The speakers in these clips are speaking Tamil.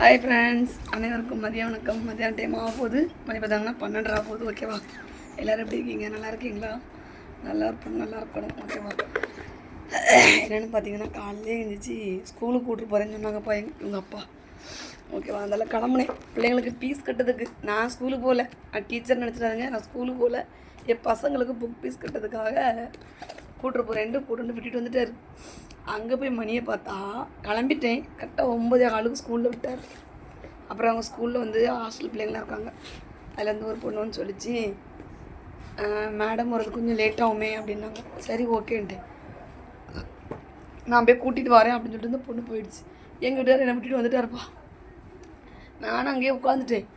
ஹாய் ஃப்ரெண்ட்ஸ், அனைவருக்கும் மதிய வணக்கம். மதியான டைம் ஆக போகுது. மணி பார்த்தாங்கன்னா 12 ஆக போகுது. ஓகேவா? எல்லோரும் எப்படி இருக்கீங்க? நல்லா இருக்கீங்களா? நல்லா இருக்கணும். ஓகேவா? என்னென்னு பார்த்தீங்கன்னா, காலையிலே எழுந்திரிச்சி ஸ்கூலுக்கு கூப்பிட்டு போகிறேன்னு சொன்னாங்கப்பா எங்கள் அப்பா. ஓகேவா? அதெல்லாம் கிளம்புனேன் பிள்ளைங்களுக்கு ஃபீஸ் கட்டுறதுக்கு. நான் ஸ்கூலுக்கு போகல, டீச்சர் நினச்சிடாதுங்க. நான் ஸ்கூலுக்கு போகல, என் பசங்களுக்கு புக் ஃபீஸ் கட்டுறதுக்காக கூப்பிட்டு போகிறேன்ட்டு கூட்டு விட்டுட்டு வந்துட்டார். அங்கே போய் மணியை பார்த்தா கிளம்பிட்டேன். கரெக்டாக 9:15 ஸ்கூலில் விட்டார். அப்புறம் அவங்க ஸ்கூலில் வந்து ஹாஸ்டல் பிள்ளைங்களாம் இருக்காங்க. அதுலேருந்து ஒரு பொண்ணுன்னு சொல்லிச்சு, மேடம் வரது கொஞ்சம் லேட் ஆகுமே அப்படின்னாங்க. சரி ஓகேன்ட்டு நான் போய் கூட்டிகிட்டு வரேன் அப்படின்னு சொல்லிட்டு இந்த பொண்ணு போயிடுச்சு. எங்கள் வீட்டார் என்னை விட்டுட்டு வந்துட்டாருப்பா. நானும் அங்கேயே உட்காந்துட்டேன்.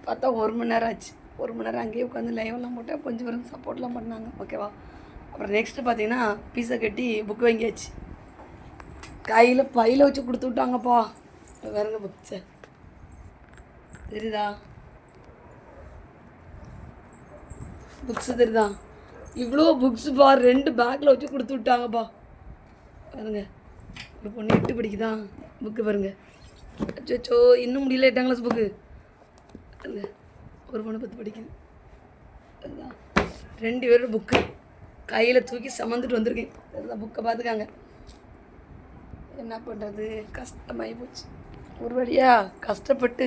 பார்த்தா 1 மணி நேரம் ஆச்சு. 1 மணி நேரம் அங்கேயே உட்காந்து லைவெல்லாம் போட்டேன். கொஞ்சம் பேரும் சப்போர்ட்லாம் பண்ணாங்க. ஓகேவா? அப்புறம் நெக்ஸ்ட்டு பார்த்தீங்கன்னா பீஸை கட்டி புக்கு வாங்கியாச்சு. பையில் வச்சு கொடுத்து விட்டாங்கப்பா. வேறுங்க புக்ஸை தெரியுதா? புக்ஸு தெரியுதா? இவ்வளோ புக்ஸுப்பா 2 பேக்கில் வச்சு கொடுத்து விட்டாங்கப்பா. பாருங்க, ஒரு பொண்ணு 8 படிக்குதா புக்கு. பாருங்க, அச்சோ இன்னும் முடியல 8ஆம் கிளாஸ் புக்கு. பாருங்க, ஒரு பொண்ணு 10 படிக்குது. அதுதான் 2 பேரும் புக்கு கையில் தூக்கி சமந்துட்டு வந்திருக்கேன். அதுதான் புக்கை பார்த்துக்காங்க. என்ன பண்ணுறது, கஷ்டமாகி போச்சு. ஒரு வழியாக கஷ்டப்பட்டு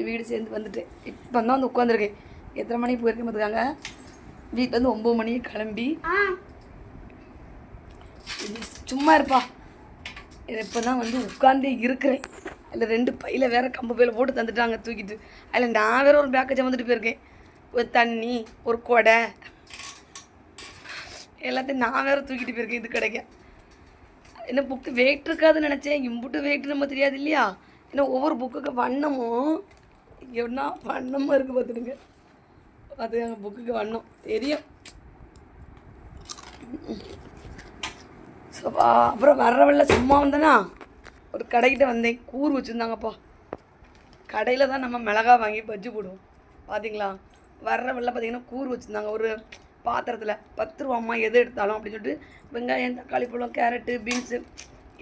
வீடு சேர்ந்து வந்துட்டேன். இப்போ தான் வந்து உட்காந்துருக்கேன். எத்தனை மணிக்கு போயிருக்கேன் பார்த்துக்காங்க. வீட்டிலேருந்து 9 மணிக்கு கிளம்பி சும்மா இருப்பா. இப்போ தான் வந்து உட்காந்தே இருக்கிறேன். அதில் 2 பையில் வேறு கம்பு பையில் போட்டு தந்துட்டாங்க தூக்கிட்டு. அதில் நான் வேறு ஒரு பேக்கை சமந்துட்டு போயிருக்கேன். ஒரு தண்ணி, ஒரு கொடை, எல்லாத்தையும் நான் வேறு தூக்கிட்டு போயிருக்கேன். இது கிடைக்க என்ன புக்கு வெயிட் இருக்காதுன்னு நினச்சேன். இம்புட்டு வெயிட் நம்ம தெரியாது இல்லையா? ஏன்னா ஒவ்வொரு புக்குக்கு வண்ணமும் என்ன வண்ணமாக இருக்குது பார்த்துடுங்க. அது எங்கள் புக்குக்கு வண்ணம் தெரியும். சோப்பா. அப்புறம் வர்றவள்ள சும்மா வந்தேன்னா ஒரு கடைக்கிட்ட வந்தேன். கூறு வச்சுருந்தாங்கப்பா. கடையில் தான் நம்ம மிளகா வாங்கி பஜ்ஜி போடுவோம். பார்த்தீங்களா? வர்றவள்ள பார்த்தீங்கன்னா கூறு வச்சுருந்தாங்க ஒரு பாத்திரத்தில். 10 ரூபாம்மா எது எடுத்தாலும் அப்படின்னு சொல்லிட்டு வெங்காயம், தக்காளி பழம், கேரட்டு, பீன்ஸு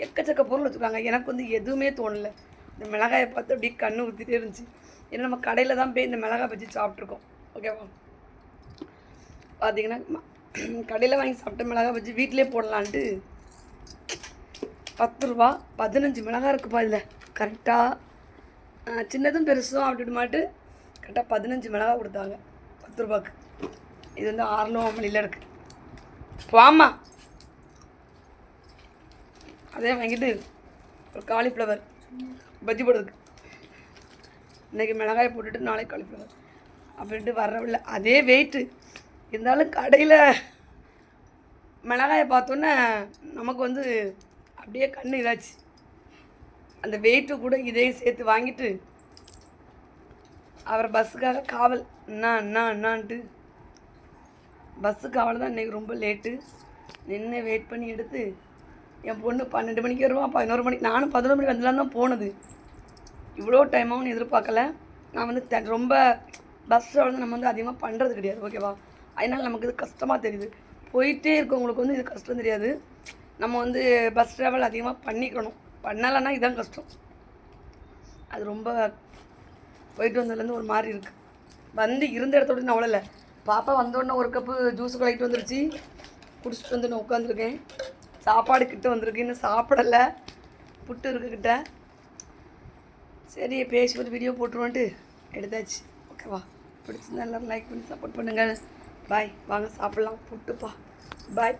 எக்கச்சக்க பொருள் வச்சுருக்காங்க. எனக்கு வந்து எதுவுமே தோணலை. இந்த மிளகாயை பார்த்து அப்படியே கண்ணு ஊற்றிட்டே இருந்துச்சு. ஏன்னா நம்ம கடையில் தான் போய் இந்த மிளகாய் பஜ்ஜி சாப்பிட்ருக்கோம். ஓகேவா? பார்த்தீங்கன்னா கடையில் வாங்கி சாப்பிட்ட மிளகாய் பஜ்ஜி வீட்டிலே போடலான்ட்டு 10 ரூபா 15 மிளகாய் இருக்குப்பா. இதில் கரெக்டாக சின்னதும் பெருசும் அப்படி மாட்டு கரெக்டாக 15 மிளகாய் கொடுத்தாங்க 10 ரூபாய்க்கு. இது வந்து 600 மணியில் இருக்குது. வாமா, அதே வாங்கிட்டு ஒரு காலிஃப்ளவர் பஜ்ஜி போடுறதுக்கு. இன்றைக்கி மிளகாய் போட்டுட்டு நாளைக்கு காலிஃப்ளவர் அப்படின்ட்டு வரவில்லை. அதே வெயிட்டு இருந்தாலும் கடையில் மிளகாயை பார்த்தோன்னே நமக்கு வந்து அப்படியே கண்ணு இதாச்சு. அந்த வெயிட்டு கூட இதையும் சேர்த்து வாங்கிட்டு அவர் பஸ்ஸுக்காக காவல் என்னான்ட்டு பஸ்ஸு காவல் தான் இன்றைக்கி ரொம்ப லேட்டு. நின்று வெயிட் பண்ணி எடுத்து என் பொண்ணு 12 மணிக்கு வருவான், 11 மணிக்கு. நானும் 11 மணிக்கு வந்துடலாம் தான் போனது. இவ்வளோ டைமாகவும் எதிர்பார்க்கல. நான் வந்து ரொம்ப பஸ்ஸில் வந்து நம்ம வந்து அதிகமாக பண்ணுறது கிடையாது. ஓகேவா? அதனால் நமக்கு இது கஷ்டமாக தெரியுது. போயிட்டே இருக்கவங்களுக்கு வந்து இது கஷ்டம் தெரியாது. நம்ம வந்து பஸ் ட்ராவல் அதிகமாக பண்ணிக்கணும். பண்ணலைன்னா இதுதான் கஷ்டம். அது ரொம்ப போயிட்டு வந்ததுலேருந்து ஒரு மாதிரி இருக்குது. வந்து இருந்த இடத்தோட நான் அவ்வளோ இல்லை. பாப்பா வந்தோடனே ஒரு கப்பு ஜூஸு கலக்கிட்டு வந்துருச்சு. குடிச்சிட்டு வந்து நான் உட்காந்துருக்கேன். சாப்பாடு கிட்ட வந்திருக்கு. இன்னும் சாப்பிடலை. புட்டு இருக்குக்கிட்ட. சரி பேசி ஒரு வீடியோ போட்டுருவோன்ட்டு எடுத்தாச்சு. ஓகேவா? பிடிச்சிருந்தா எல்லோரும் லைக் பண்ணி சப்போர்ட் பண்ணுங்கள். பாய். வாங்க சாப்பிட்லாம் புட்டுப்பா. பாய்.